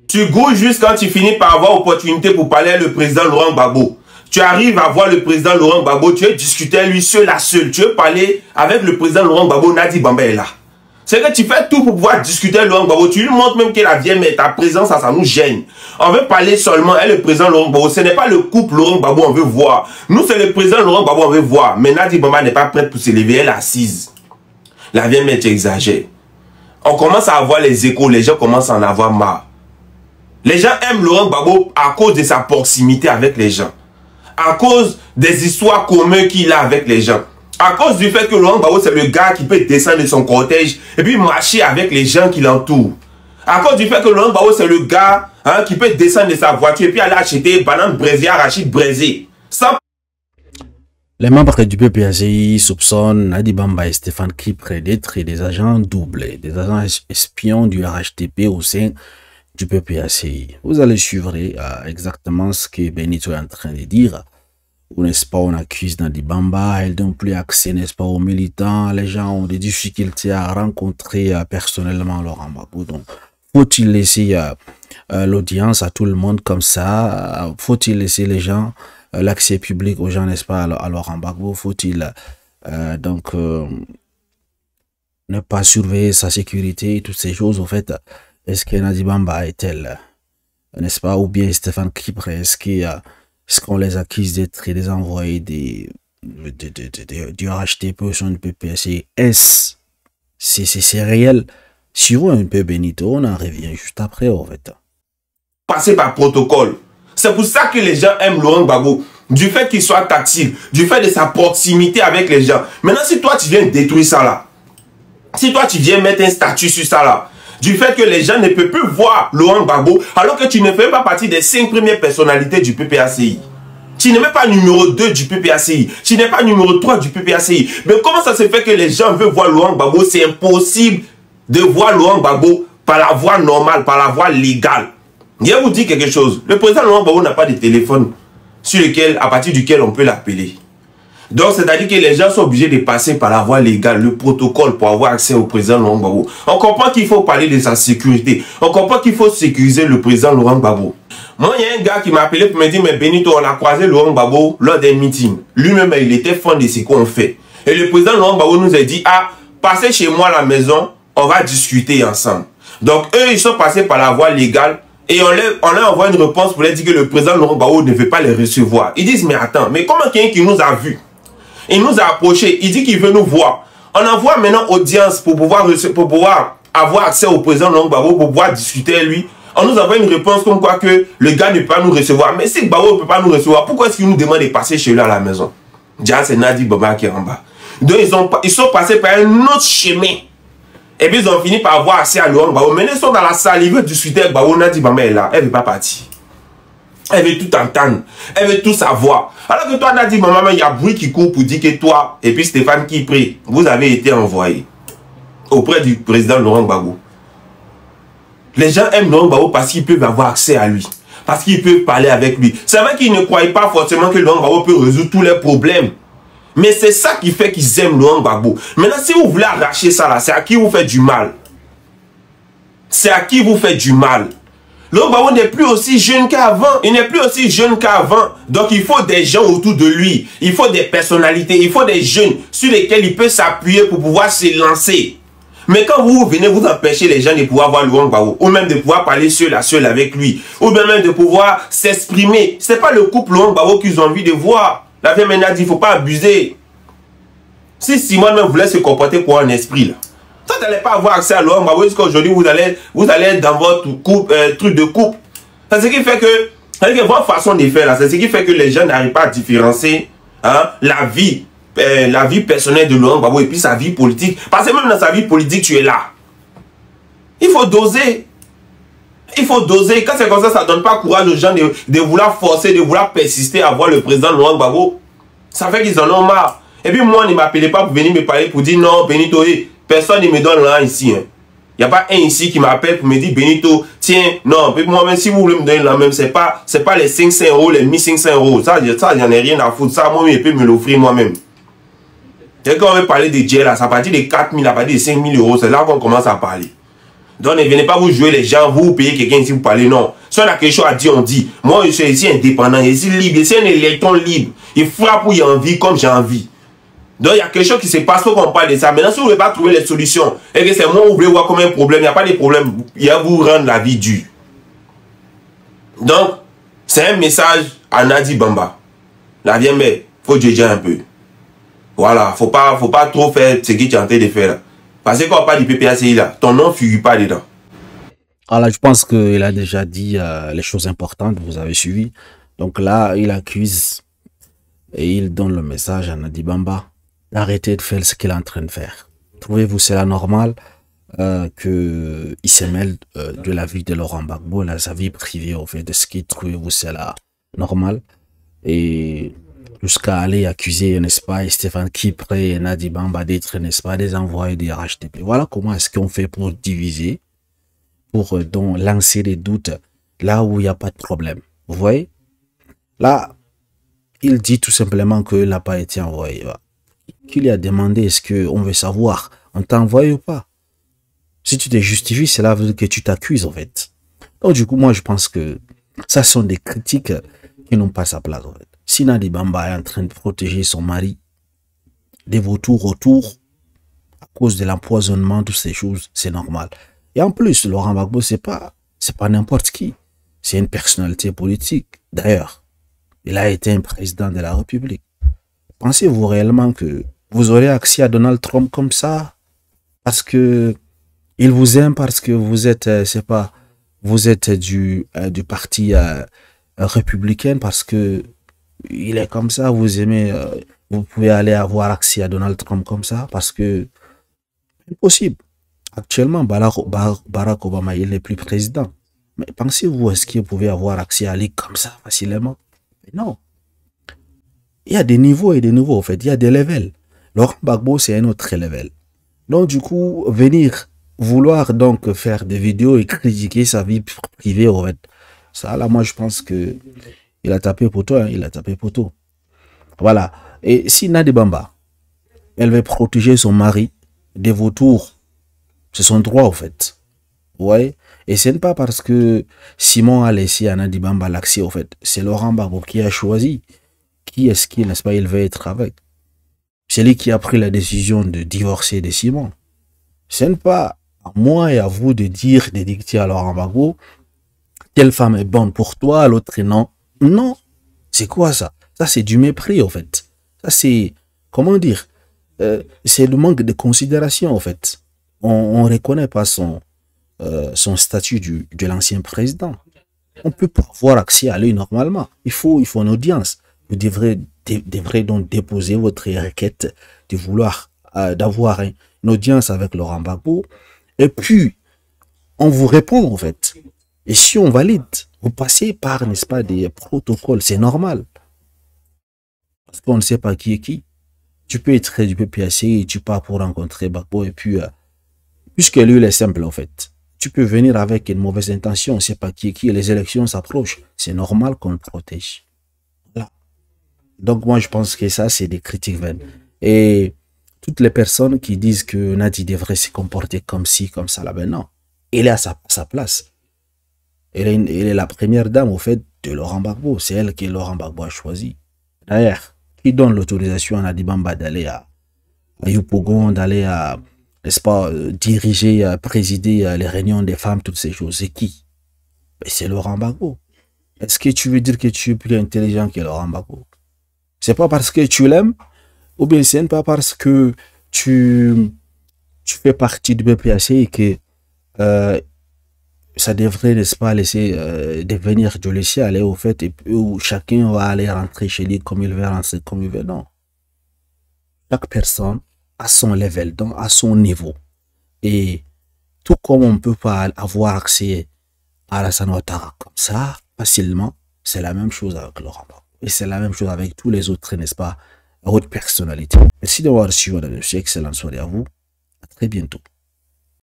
Tu gouges juste quand tu finis par avoir opportunité pour parler à le président Laurent Gbagbo. Tu arrives à voir le président Laurent Gbagbo, tu veux discuter à lui seul à seul. Tu veux parler avec le président Laurent Gbagbo, Nadi Bamba est là. C'est que tu fais tout pour pouvoir discuter avec Laurent Gbagbo. Tu lui montres même qu'elle a vieille, mais ta présence, ça nous gêne. On veut parler seulement avec le président Laurent Gbagbo. Ce n'est pas le couple Laurent Gbagbo, on veut voir. Nous, c'est le président Laurent Gbagbo, on veut voir. Mais Nadi Bamba n'est pas prête pour se lever, elle est assise. La vieille mère, tu exagères. On commence à avoir les échos, les gens commencent à en avoir marre. Les gens aiment Laurent Gbagbo à cause de sa proximité avec les gens. À cause des histoires communes qu'il a avec les gens. À cause du fait que Laurent Gbagbo, c'est le gars qui peut descendre de son cortège et puis marcher avec les gens qui l'entourent. À cause du fait que Laurent Gbagbo, c'est le gars qui peut descendre de sa voiture et puis aller acheter banane braisée, arachide braisée. Sans... Les membres du PPACI soupçonnent Nadi Bamba et Stéphane Kipre d'être des agents doublés, des agents espions du RHTP au sein du PPACI. Vous allez suivre exactement ce que Benito est en train de dire. Ou n'est-ce pas, on accuse Nadi Bamba, elle donne plus accès, n'est-ce pas, aux militants. Les gens ont des difficultés à rencontrer personnellement Laurent Gbagbo. Donc, faut-il laisser l'audience à tout le monde comme ça? Faut-il laisser les gens, l'accès public aux gens, n'est-ce pas, à Laurent Gbagbo? Faut-il ne pas surveiller sa sécurité et toutes ces choses, au fait? Est-ce que Nadi Bamba est-elle, n'est-ce pas, ou bien Stéphane Kipre, est-ce qu'on les accuse d'être des envoyés du RHTP au sein du PPACI? Est-ce c'est réel? Suivons un peu Benito, on en revient juste après, en fait. Passer par protocole. C'est pour ça que les gens aiment Laurent Gbagbo. Du fait qu'il soit tactile, du fait de sa proximité avec les gens. Maintenant, si toi tu viens détruire ça là, si toi tu viens mettre un statut sur ça là, du fait que les gens ne peuvent plus voir Laurent Gbagbo, alors que tu ne fais pas partie des 5 premières personnalités du PPACI. Tu n'es même pas numéro 2 du PPACI. Tu n'es pas numéro 3 du PPACI. Mais comment ça se fait que les gens veulent voir Laurent Gbagbo? C'est impossible de voir Laurent Gbagbo par la voie normale, par la voie légale. Je vais vous dire quelque chose. Le président Laurent Gbagbo n'a pas de téléphone sur lequel, à partir duquel on peut l'appeler. Donc, c'est-à-dire que les gens sont obligés de passer par la voie légale, le protocole pour avoir accès au président Laurent Gbagbo. On comprend qu'il faut parler de sa sécurité. On comprend qu'il faut sécuriser le président Laurent Gbagbo. Moi, il y a un gars qui m'a appelé pour me dire, mais Benito, on a croisé Laurent Gbagbo lors d'un meeting. Lui-même, il était fan de ce qu'on fait. Et le président Laurent Gbagbo nous a dit, ah, passez chez moi à la maison, on va discuter ensemble. Donc, eux, ils sont passés par la voie légale. Et on leur envoie une réponse pour leur dire que le président Laurent Gbagbo ne veut pas les recevoir. Ils disent, mais attends, mais comment quelqu'un qui nous a vus? Il nous a approché, il dit qu'il veut nous voir. On envoie maintenant audience pour pouvoir avoir accès au président Laurent Gbagbo, pour pouvoir discuter avec lui. On nous envoie une réponse comme quoi que le gars ne peut pas nous recevoir. Mais si Gbagbo ne peut pas nous recevoir, pourquoi est-ce qu'il nous demande de passer chez lui à la maison? Déjà, c'est Nadi Bamba qui est en bas. Donc, ils sont passés par un autre chemin. Et puis, ils ont fini par avoir accès à Laurent Gbagbo. Maintenant, ils sont dans la salle, ils veulent discuter avec Gbagbo. Nadi Bamba est là, elle ne veut pas partir. Elle veut tout entendre. Elle veut tout savoir. Alors que toi, Nadi Bamba, il y a bruit qui court pour dire que toi, et puis Stéphane Kipre, vous avez été envoyé auprès du président Laurent Gbagbo. Les gens aiment Laurent Gbagbo parce qu'ils peuvent avoir accès à lui. Parce qu'ils peuvent parler avec lui. C'est vrai qu'ils ne croient pas forcément que Laurent Gbagbo peut résoudre tous les problèmes. Mais c'est ça qui fait qu'ils aiment Laurent Gbagbo. Maintenant, si vous voulez arracher ça là, c'est à qui vous faites du mal. C'est à qui vous faites du mal. Laurent Gbagbo n'est plus aussi jeune qu'avant. Il n'est plus aussi jeune qu'avant. Donc, il faut des gens autour de lui. Il faut des personnalités. Il faut des jeunes sur lesquels il peut s'appuyer pour pouvoir se lancer. Mais quand vous venez vous empêcher les gens de pouvoir voir Laurent Gbagbo, ou même de pouvoir parler seul à seul avec lui, ou bien même de pouvoir s'exprimer, ce n'est pas le couple Laurent Gbagbo qu'ils ont envie de voir. La vieille maintenant dit, il ne faut pas abuser. Si Simon même voulait se comporter pour un esprit, là, ça, vous n'allez pas avoir accès à Laurent Gbagbo jusqu'à aujourd'hui, vous allez être dans votre truc de couple. C'est ce qui fait que, votre façon de faire, c'est ce qui fait que les gens n'arrivent pas à différencier la vie personnelle de Laurent Gbagbo et puis sa vie politique. Parce que même dans sa vie politique, tu es là. Il faut doser. Il faut doser. Quand c'est comme ça ne donne pas courage aux gens de vouloir forcer, de vouloir persister à voir le président Laurent Gbagbo. Ça fait qu'ils en ont marre. Et puis moi, on ne m'appelait pas pour venir me parler, pour dire non, Benito, personne ne me donne là ici. Il n'y a pas un ici qui m'appelle pour me dire, Benito, tiens, non, moi-même, si vous voulez me donner la même, c'est pas les 500 euros, les 1500 euros. Ça, j'en ai rien à foutre. Ça, moi, je peux me l'offrir moi-même. Et quand on veut parler de Djé, là, ça partit de 4000, à partir de 5000 euros, c'est là qu'on commence à parler. Donc ne venez pas vous jouer les gens, vous payez quelqu'un ici, vous parlez, non. Si on a quelque chose à dire, on dit. Moi, je suis ici indépendant, je suis libre, je suis un électron libre. Il frappe où il y a envie, comme j'ai envie. Donc il y a quelque chose qui se passe, il faut qu'on parle de ça. Maintenant, si vous ne voulez pas trouver les solutions, et que c'est moi, vous voulez voir comme un problème, il n'y a pas de problème, il va vous rendre la vie dure. Donc, c'est un message à Nadi Bamba. La vieille mère, il faut dire un peu. Voilà, faut pas trop faire ce que tu es en train de faire là. Parce que quand on parle du PPACI là, ton nom ne figure pas dedans. Alors, je pense qu'il a déjà dit les choses importantes, vous avez suivi. Donc là, il accuse et il donne le message à Nadi Bamba d'arrêter de faire ce qu'il est en train de faire. Trouvez-vous cela normal qu'il se mêle de la vie de Laurent Gbagbo, de sa vie privée, au fait de ce qui trouvez-vous cela normal? Et jusqu'à aller accuser, n'est-ce pas, Stéphane Kipré et Nadi Bamba d'être, n'est-ce pas, des envoyés des RHTP. Voilà comment est-ce qu'on fait pour diviser, pour donc lancer des doutes là où il n'y a pas de problème. Vous voyez? Là, il dit tout simplement qu'il n'a pas été envoyé. Qu'il lui a demandé, est-ce qu'on veut savoir, on t'a envoyé ou pas? Si tu te justifies, cela veut dire que tu t'accuses en fait. Donc du coup, moi je pense que ça sont des critiques qui n'ont pas sa place en fait. Si Nadi Bamba est en train de protéger son mari des vautours autour à cause de l'empoisonnement, toutes ces choses, c'est normal. Et en plus, Laurent Gbagbo, c'est pas n'importe qui. C'est une personnalité politique. D'ailleurs, il a été un président de la République. Pensez-vous réellement que vous aurez accès à Donald Trump comme ça parce que il vous aime, parce que vous êtes, vous êtes du parti républicain, parce que il est comme ça, vous aimez, vous pouvez aller avoir accès à Donald Trump comme ça, parce que c'est impossible. Actuellement, Barack Obama, il n'est plus président. Mais pensez-vous, est-ce que vous pouvez avoir accès à lui comme ça facilement? Mais non. Il y a des niveaux et des niveaux, en fait. Il y a des levels. Laurent Gbagbo, c'est un autre level. Donc, du coup, vouloir donc faire des vidéos et critiquer sa vie privée, en fait. Ça, là, moi, je pense que il a tapé poteau, hein, il a tapé poteau. Voilà. Et si Nadi Bamba, elle veut protéger son mari des vautours, c'est son droit, en fait. Ouais. Et ce n'est pas parce que Simon a laissé à Nadi Bamba l'accès, en fait. C'est Laurent Gbagbo qui a choisi qui est-ce qu'il, n'est-ce pas, il veut être avec. C'est lui qui a pris la décision de divorcer de Simon. Ce n'est pas à moi et à vous de dire, de dicter à Laurent Gbagbo, telle femme est bonne pour toi, l'autre non. Non. C'est quoi ça? Ça, c'est du mépris, en fait. Ça, c'est, comment dire, c'est le manque de considération, en fait. On ne reconnaît pas son statut de l'ancien président. On ne peut pas avoir accès à lui normalement. Il faut une audience. Vous devrez donc déposer votre requête de vouloir d'avoir une audience avec Laurent Gbagbo. Et puis, on vous répond, en fait. Et si on valide, vous passez par, n'est-ce pas, des protocoles. C'est normal. Parce qu'on ne sait pas qui est qui. Tu peux être du PPACI et tu pars pour rencontrer Gbagbo. Et puis, puisque lui, il est simple, en fait. Tu peux venir avec une mauvaise intention. On ne sait pas qui est qui. Les élections s'approchent. C'est normal qu'on le protège. Voilà. Donc, moi, je pense que ça, c'est des critiques vaines. Et toutes les personnes qui disent que Nadi devrait se comporter comme ci, comme ça, là, ben non. Elle est à sa place. Elle est la première dame, au fait, de Laurent Gbagbo. C'est elle que Laurent Gbagbo a choisi. D'ailleurs, qui donne l'autorisation à Nadi Bamba d'aller à Yopougon, d'aller à, n'est-ce pas, diriger, présider les réunions des femmes, toutes ces choses? C'est qui? C'est Laurent Gbagbo. Est-ce que tu veux dire que tu es plus intelligent que Laurent Gbagbo? C'est pas parce que tu l'aimes, ou bien c'est pas parce que tu fais partie du PPACI et que ça devrait, n'est-ce pas, laisser devenir de laisser aller au fait, et où chacun va aller rentrer chez lui comme il veut, rentrer comme il veut. Non. Chaque personne a son level, donc à son niveau. Et tout comme on ne peut pas avoir accès à Alassane Ouattara comme ça, facilement, c'est la même chose avec Laurent Gbagbo. Et c'est la même chose avec tous les autres, n'est-ce pas, autres personnalités. Merci d'avoir suivi, madame, monsieur. Excellente soirée à vous. À très bientôt.